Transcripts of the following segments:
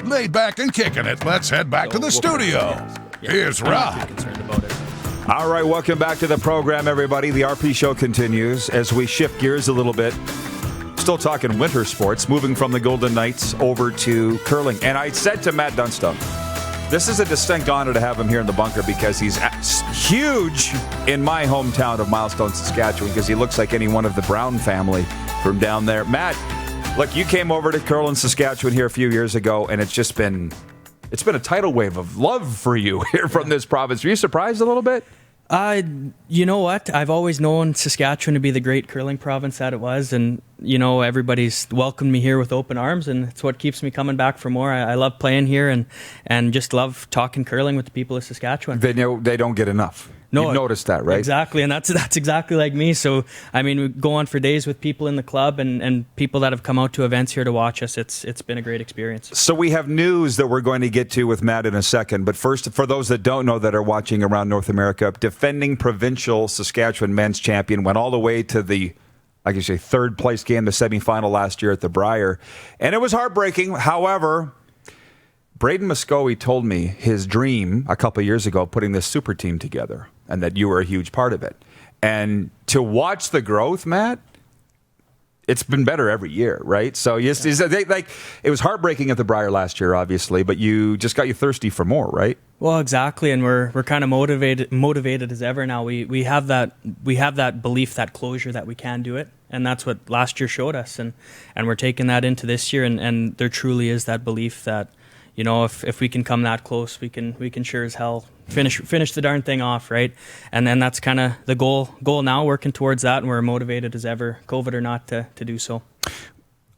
Laid back and kicking it. Let's head back to the studio. Here's Rod. All right, welcome back to the program, everybody. The RP Show continues as we shift gears a little bit. Still talking winter sports, moving from the Golden Knights over to curling. And I said to Matt Dunstone, this is a distinct honor to have him here in the bunker because he's huge in my hometown of Milestone, Saskatchewan, because he looks like any one of the Brown family from down there. Matt, look, you came over to curl in Saskatchewan here a few years ago, and it's been a tidal wave of love for you here from this province. Were you surprised a little bit? You know what? I've always known Saskatchewan to be the great curling province that it was, and everybody's welcomed me here with open arms, and it's what keeps me coming back for more. I love playing here and just love talking curling with the people of Saskatchewan. They don't get enough. No, you've noticed that, right? Exactly, and that's exactly like me. So, I mean, we go on for days with people in the club and people that have come out to events here to watch us. It's been a great experience. So we have news that we're going to get to with Matt in a second. But first, for those that don't know that are watching around North America, defending provincial Saskatchewan men's champion went all the way to the, I guess, third place game, the semifinal last year at the Brier. And it was heartbreaking. However, Braden Muscovy told me his dream a couple of years ago, putting this super team together, and that you were a huge part of it. And to watch the growth, Matt, it's been better every year, right? So yes, it was heartbreaking at the Brier last year, obviously, but you just got you thirsty for more, right? Well, exactly, and we're kind of motivated as ever now. We have that belief, that closure that we can do it, and that's what last year showed us, and we're taking that into this year, and there truly is that belief that, if we can come that close, we can sure as hell finish the darn thing off, right? And then that's kind of the goal now, working towards that, and we're motivated as ever, COVID or not, to do so.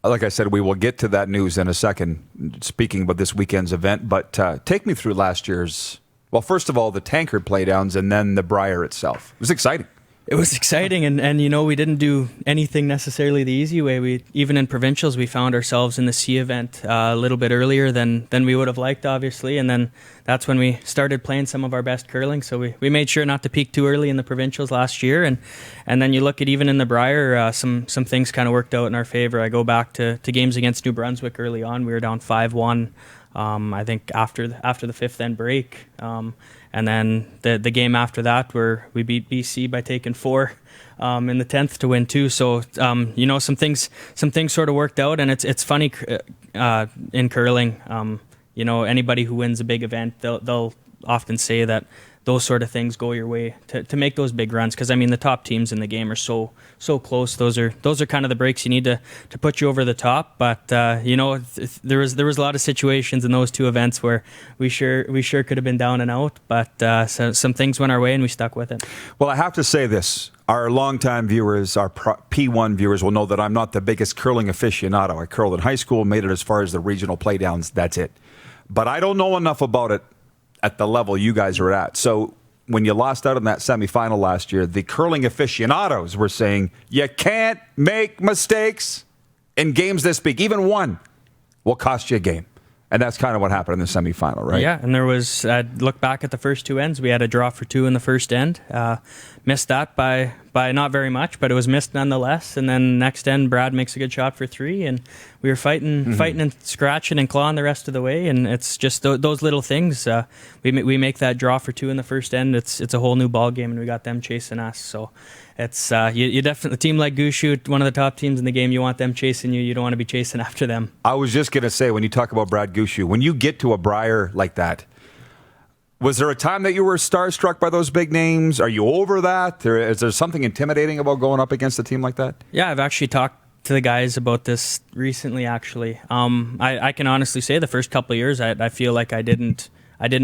Like I said, we will get to that news in a second, speaking about this weekend's event, but take me through last year's, well, first of all, the tankard playdowns and then the Brier itself. It was exciting. It was exciting, and we didn't do anything necessarily the easy way. Even in provincials, we found ourselves in the C event a little bit earlier than we would have liked, obviously, and then that's when we started playing some of our best curling. So we made sure not to peak too early in the provincials last year, and then you look at even in the Brier, some things kind of worked out in our favor. I go back to games against New Brunswick early on. We were down 5-1. I think after the fifth end break. And then the game after that, where we beat BC by taking 4 in the 10th to win 2. So some things sort of worked out, and it's funny in curling. Anybody who wins a big event, they'll often say that those sort of things go your way to make those big runs, because the top teams in the game are so close. Those are kind of the breaks you need to put you over the top. But there was a lot of situations in those two events where we sure could have been down and out, but so some things went our way and we stuck with it. Well, I have to say this. Our longtime viewers, our P1 viewers, will know that I'm not the biggest curling aficionado. I curled in high school, made it as far as the regional playdowns. That's it. But I don't know enough about it at the level you guys are at. So when you lost out in that semifinal last year, the curling aficionados were saying, you can't make mistakes in games this big. Even one will cost you a game. And that's kind of what happened in the semifinal, right? Yeah, and I'd look back at the first two ends. We had a draw for 2 in the first end. Missed that by not very much, but it was missed nonetheless. And then next end, Brad makes a good shot for 3, and we were fighting and scratching and clawing the rest of the way. And it's just those little things. We make that draw for 2 in the first end. It's a whole new ball game, and we got them chasing us. So it's you definitely, a team like Gushu, one of the top teams in the game, you want them chasing you. You don't want to be chasing after them. I was just going to say, when you talk about Brad Gushu, when you get to a Brier like that, was there a time that you were starstruck by those big names? Are you over that? Is there something intimidating about going up against a team like that? Yeah, I've actually talked to the guys about this recently, actually. I can honestly say the first couple of years, I feel like I didn't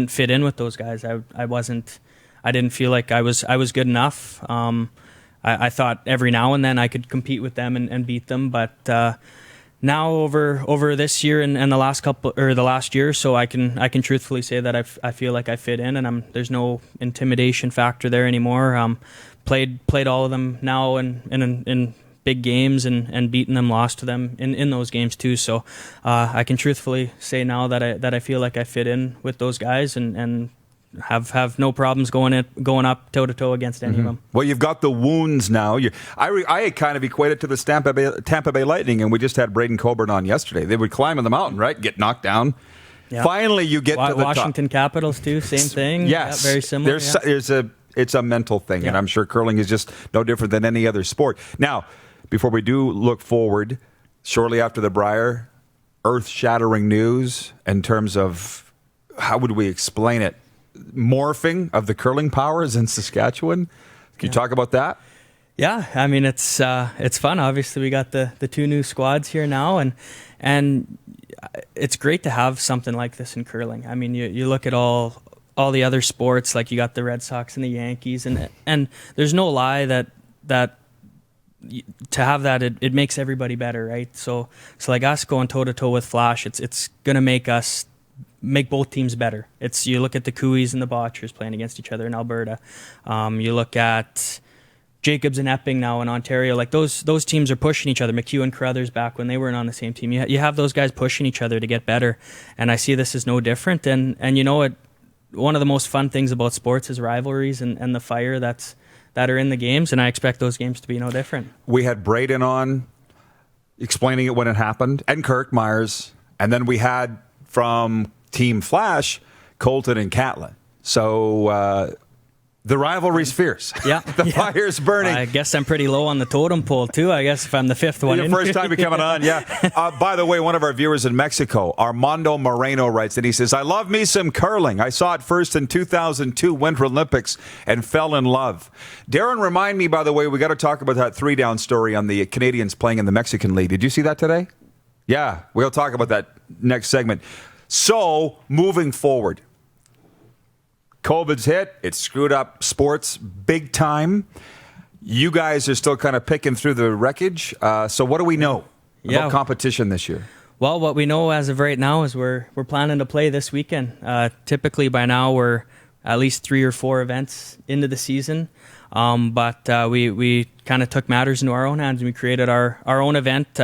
fit in with those guys. I didn't feel like I was good enough. I thought every now and then I could compete with them and beat them, but now over this year and the last year, so I can truthfully say that I feel like I fit in, and there's no intimidation factor there anymore. Played all of them now in big games and beaten them, lost to them in those games too. So I can truthfully say now that I feel like I fit in with those guys and have no problems going up toe to toe against any of them. Well, you've got the wounds now. I kind of equate it to the Tampa Bay Lightning, and we just had Braden Coburn on yesterday. They would climb on the mountain, right? Get knocked down, Yeah. Finally, you get to the Washington Capitals too, same thing. Yes, very similar. It's a mental thing, and I'm sure curling is just no different than any other sport. Now, before we do look forward, shortly after the Brier, earth-shattering news in terms of, how would we explain it, morphing of the curling powers in Saskatchewan. Can you talk about that? Yeah, I mean it's fun. Obviously, we got the two new squads here now, and it's great to have something like this in curling. I mean, you look at all the other sports, like you got the Red Sox and the Yankees, and there's no lie that to have that, it makes everybody better, right? So like us going toe to toe with Flash, it's gonna make both teams better. You look at the Cooeys and the Botchers playing against each other in Alberta. You look at Jacobs and Epping now in Ontario. Like those teams are pushing each other. McHugh and Carruthers back when they weren't on the same team. You have those guys pushing each other to get better, and I see this as no different. And you know what? One of the most fun things about sports is rivalries and the fire that are in the games, and I expect those games to be no different. We had Braden on explaining it when it happened, and Kirk Myers, and then we had from Team Flash, Colton and Catlin. So the rivalry's fierce. Yeah. The fire's burning. I guess I'm pretty low on the totem pole, too. I guess if I'm the fifth one. Your first time you're coming on, yeah. By the way, one of our viewers in Mexico, Armando Moreno, writes, and he says, I love me some curling. I saw it first in 2002 Winter Olympics and fell in love. Darren, remind me, by the way, we got to talk about that 3-down story on the Canadians playing in the Mexican League. Did you see that today? Yeah, we'll talk about that next segment. So, moving forward, COVID's hit. It screwed up sports big time. You guys are still kind of picking through the wreckage. So what do we know about competition this year? Well, what we know as of right now is we're planning to play this weekend. Typically by now we're at least 3 or 4 events into the season. But we kind of took matters into our own hands and we created our own event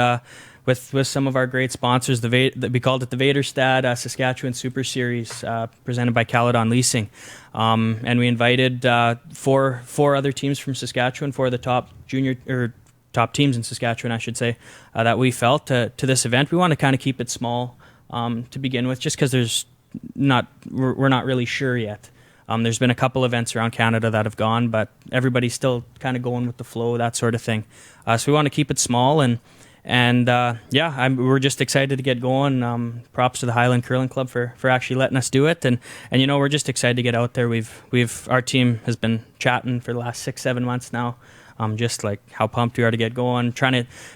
with some of our great sponsors. We called it the Vaderstad Saskatchewan Super Series, presented by Caledon Leasing. And we invited four other teams from Saskatchewan, 4 of the top teams in Saskatchewan, I should say, that we felt to this event. We want to kind of keep it small to begin with, just because we're not really sure yet. There's been a couple events around Canada that have gone, but everybody's still kind of going with the flow, that sort of thing. So we want to keep it small, and we're just excited to get going. Props to the Highland Curling Club for actually letting us do it, and we're just excited to get out there. Our team has been chatting for the last 6-7 months now, just like how pumped we are to get going.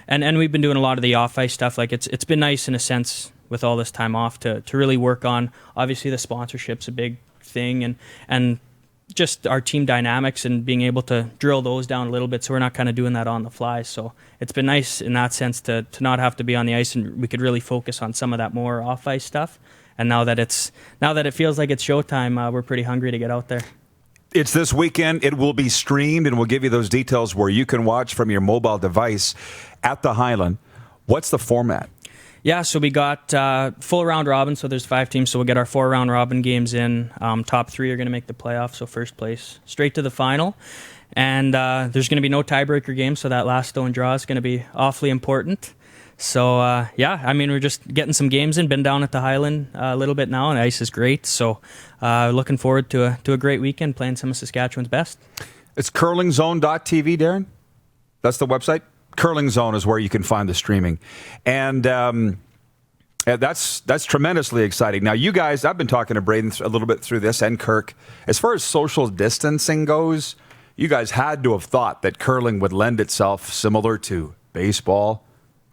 And we've been doing a lot of the off ice stuff. Like it's been nice in a sense with all this time off to really work on. Obviously, the sponsorship's a big thing, and just our team dynamics and being able to drill those down a little bit, so we're not kind of doing that on the fly. So it's been nice in that sense to not have to be on the ice, and we could really focus on some of that more off ice stuff. And now that it feels like it's showtime, we're pretty hungry to get out there. It's this weekend. It will be streamed, and we'll give you those details where you can watch from your mobile device at the Highland. What's the format? Yeah, so we got full round robin, so there's 5 teams, so we'll get our 4 round robin games in. Top 3 are going to make the playoffs, so first place straight to the final. And there's going to be no tiebreaker game, so that last stone draw is going to be awfully important. So, we're just getting some games in. Been down at the Highland a little bit now, and the ice is great. So looking forward to a great weekend playing some of Saskatchewan's best. It's curlingzone.tv, Darren? That's the website? Curling Zone is where you can find the streaming. And that's tremendously exciting. Now, you guys, I've been talking to Braden a little bit through this, and Kirk. As far as social distancing goes, you guys had to have thought that curling would lend itself similar to baseball,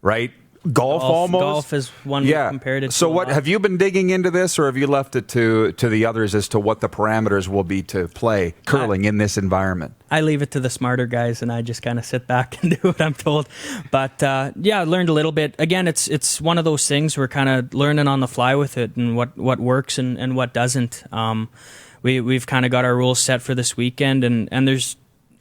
right? Golf almost? Golf is one we compared it to. So have you been digging into this, or have you left it to the others as to what the parameters will be to play curling in this environment? I leave it to the smarter guys, and I just kind of sit back and do what I'm told. But I learned a little bit. Again, it's one of those things we're kind of learning on the fly with it, and what works and what doesn't. We've kind of got our rules set for this weekend, and there's,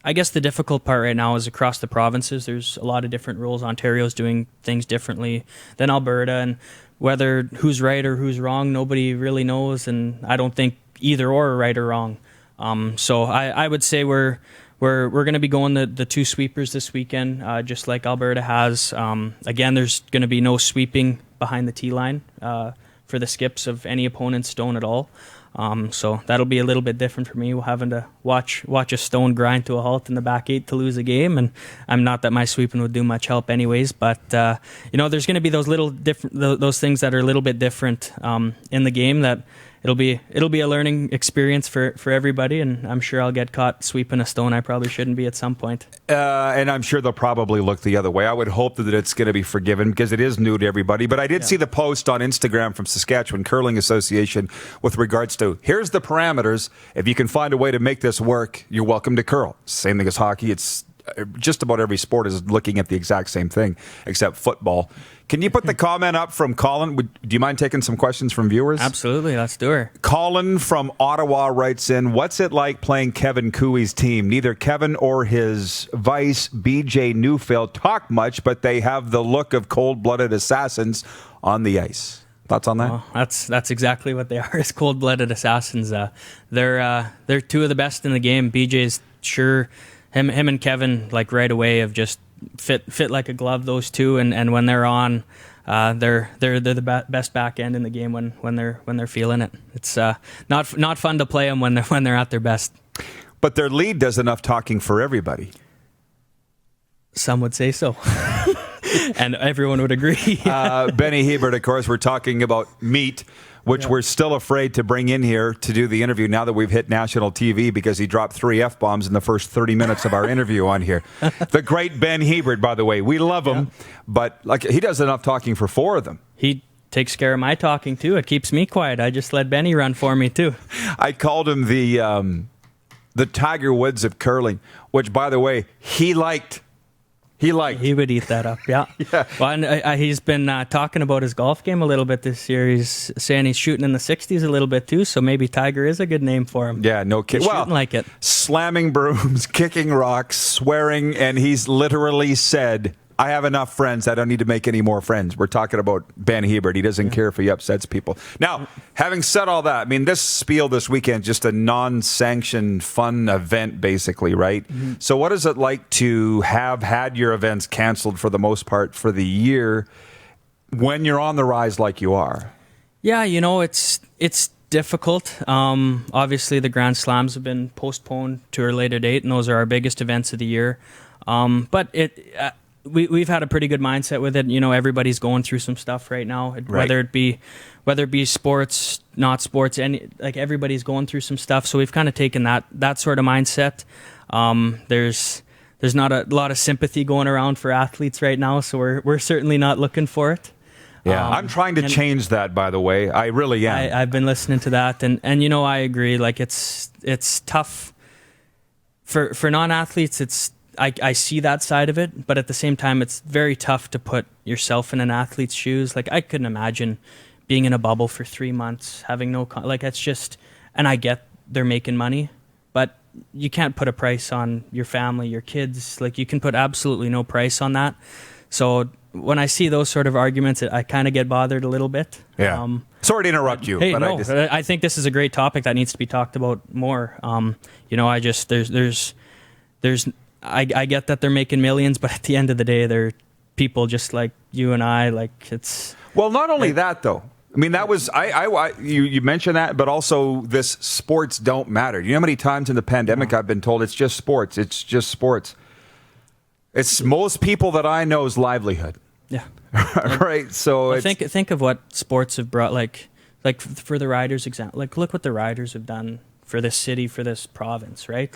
I guess the difficult part right now is across the provinces, there's a lot of different rules. Ontario's doing things differently than Alberta, and whether who's right or who's wrong, nobody really knows, and I don't think either or are right or wrong. So I would say we're going to be going the 2 sweepers this weekend, just like Alberta has. Again, there's going to be no sweeping behind the tee line for the skips of any opponent's stone at all. So that'll be a little bit different for me, having to watch a stone grind to a halt in the back eight to lose a game. And I'm not that my sweeping would do much help anyways, but there's going to be those little different those things that are a little bit different in the game that. It'll be a learning experience for everybody, and I'm sure I'll get caught sweeping a stone I probably shouldn't be at some point. And I'm sure they'll probably look the other way. I would hope that it's going to be forgiven because it is new to everybody. But I did see the post on Instagram from Saskatchewan Curling Association with regards to, here's the parameters. If you can find a way to make this work, you're welcome to curl. Same thing as hockey. It's just about every sport is looking at the exact same thing, except football. Can you put the comment up from Colin? Do you mind taking some questions from viewers? Absolutely, let's do her. Colin from Ottawa writes in, what's it like playing Kevin Cooey's team? Neither Kevin or his vice, BJ Neufeld, talk much, but they have the look of cold-blooded assassins on the ice. Thoughts on that? Well, that's exactly what they are, is cold-blooded assassins. They're two of the best in the game. BJ's sure, him and Kevin, like right away, have just fit like a glove, those two, and when they're on, they're the best back end in the game when they're feeling it. It's not fun to play them when they're at their best. But their lead does enough talking for everybody. Some would say so. And everyone would agree. Benny Hebert, of course, we're talking about meat, which we're still afraid to bring in here to do the interview now that we've hit national TV because he dropped 3 F-bombs in the first 30 minutes of our interview on here. The great Ben Hebert, by the way. We love him, but he does enough talking for 4 of them. He takes care of my talking, too. It keeps me quiet. I just let Benny run for me, too. I called him the Tiger Woods of curling, which, by the way, he liked. He would eat that up, yeah. Well, and he's been talking about his golf game a little bit this year. He's saying he's shooting in the 60s a little bit too, so maybe Tiger is a good name for him. Yeah, no kidding. Well, like it. Slamming brooms, kicking rocks, swearing, and he's literally said, I have enough friends. I don't need to make any more friends. We're talking about Ben Hebert. He doesn't care if he upsets people. Now, having said all that, I mean, this spiel this weekend, just a non-sanctioned fun event, basically, right? Mm-hmm. So what is it like to have had your events canceled for the most part for the year when you're on the rise like you are? Yeah, it's difficult. Obviously, the Grand Slams have been postponed to a later date, and those are our biggest events of the year. But we've had a pretty good mindset with it. Everybody's going through some stuff right now, whether it be sports, not sports, everybody's going through some stuff. So we've kind of taken that sort of mindset. There's not a lot of sympathy going around for athletes right now, so we're certainly not looking for it. Yeah, I'm trying to change that, by the way. I really am. I've been listening to that, and I agree. It's tough for non-athletes. I see that side of it, but at the same time, it's very tough to put yourself in an athlete's shoes. I couldn't imagine being in a bubble for 3 months, having no it's just. And I get they're making money, but you can't put a price on your family, your kids. You can put absolutely no price on that. So when I see those sort of arguments, I kind of get bothered a little bit. Yeah. Sorry to interrupt you. Hey, but no, I think this is a great topic that needs to be talked about more. I get that they're making millions, but at the end of the day, they're people just like you and I. It's well, not only that though. I mean, that was you mentioned that, but also this sports don't matter. You know how many times in the pandemic I've been told it's just sports. It's just sports. It's most people that I know's livelihood. Yeah, right. So think of what sports have brought. Like for the Riders example. Look what the Riders have done for this city, for this province, right?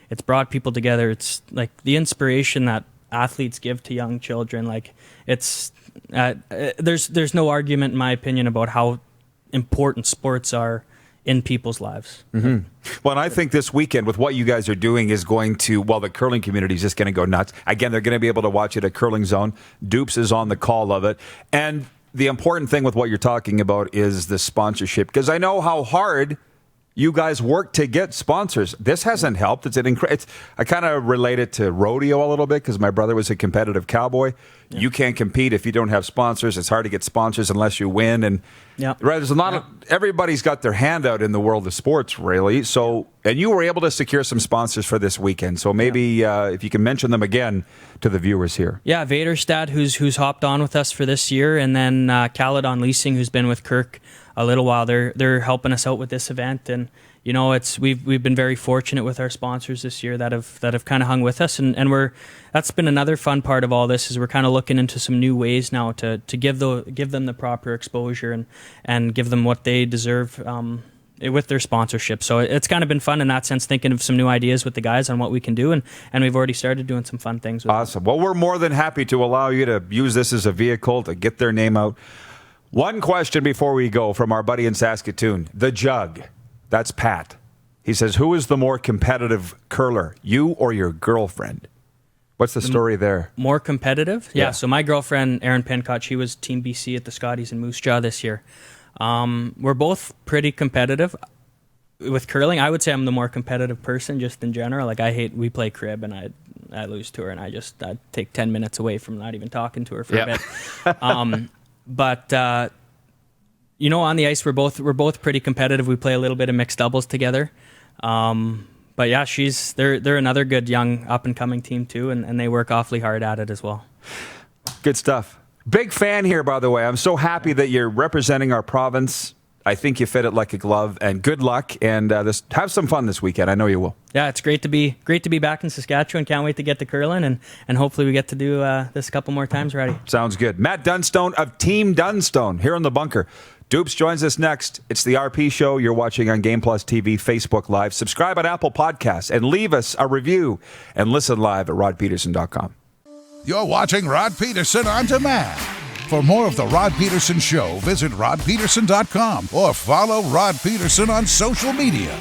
It's brought people together. It's the inspiration that athletes give to young children. There's no argument, in my opinion, about how important sports are in people's lives. Mm-hmm. Well, and I think this weekend with what you guys are doing is going to, the curling community is just going to go nuts. Again, they're going to be able to watch it at Curling Zone. Dupes is on the call of it. And the important thing with what you're talking about is the sponsorship, because I know how hard you guys work to get sponsors. This hasn't helped. I kind of relate it to rodeo a little bit because my brother was a competitive cowboy. You can't compete if you don't have sponsors. It's hard to get sponsors unless you win. And right, there's a lot of everybody's got their hand out in the world of sports, really. So, and you were able to secure some sponsors for this weekend. So maybe if you can mention them again to the viewers here. Yeah, Vaderstad, who's hopped on with us for this year, and then Caledon Leasing, who's been with Kirk a little while. They're helping us out with this event, and you know, we've been very fortunate with our sponsors this year that have kind of hung with us, and that's been another fun part of all this is we're kind of looking into some new ways now to give them the proper exposure and give them what they deserve with their sponsorship. So it's kind of been fun in that sense, thinking of some new ideas with the guys on what we can do, and we've already started doing some fun things with Awesome. Well, we're more than happy to allow you to use this as a vehicle to get their name out. One question before we go from our buddy in Saskatoon, the Jug. That's Pat. He says, who is the more competitive curler, you or your girlfriend? What's the story there? More competitive? Yeah. So my girlfriend, Erin Pincott, she was Team BC at the Scotties in Moose Jaw this year. We're both pretty competitive. With curling, I would say I'm the more competitive person just in general. Like we play crib and I lose to her and I'd take 10 minutes away from not even talking to her for a bit. But you know, on the ice, we're both pretty competitive. We play a little bit of mixed doubles together. But yeah, they're another good young up and coming team too, and they work awfully hard at it as well. Good stuff. Big fan here, by the way. I'm so happy that you're representing our province. I think you fit it like a glove, and good luck, and have some fun this weekend. I know you will. Yeah, it's great to be back in Saskatchewan. Can't wait to get to curling, and hopefully we get to do this a couple more times already. Sounds good. Matt Dunstone of Team Dunstone here in the bunker. Dupes joins us next. It's the RP Show. You're watching on Game Plus TV, Facebook Live. Subscribe on Apple Podcasts and leave us a review and listen live at rodpedersen.com. You're watching Rod Pedersen On Demand. For more of the Rod Pedersen Show, visit rodpedersen.com or follow Rod Pedersen on social media.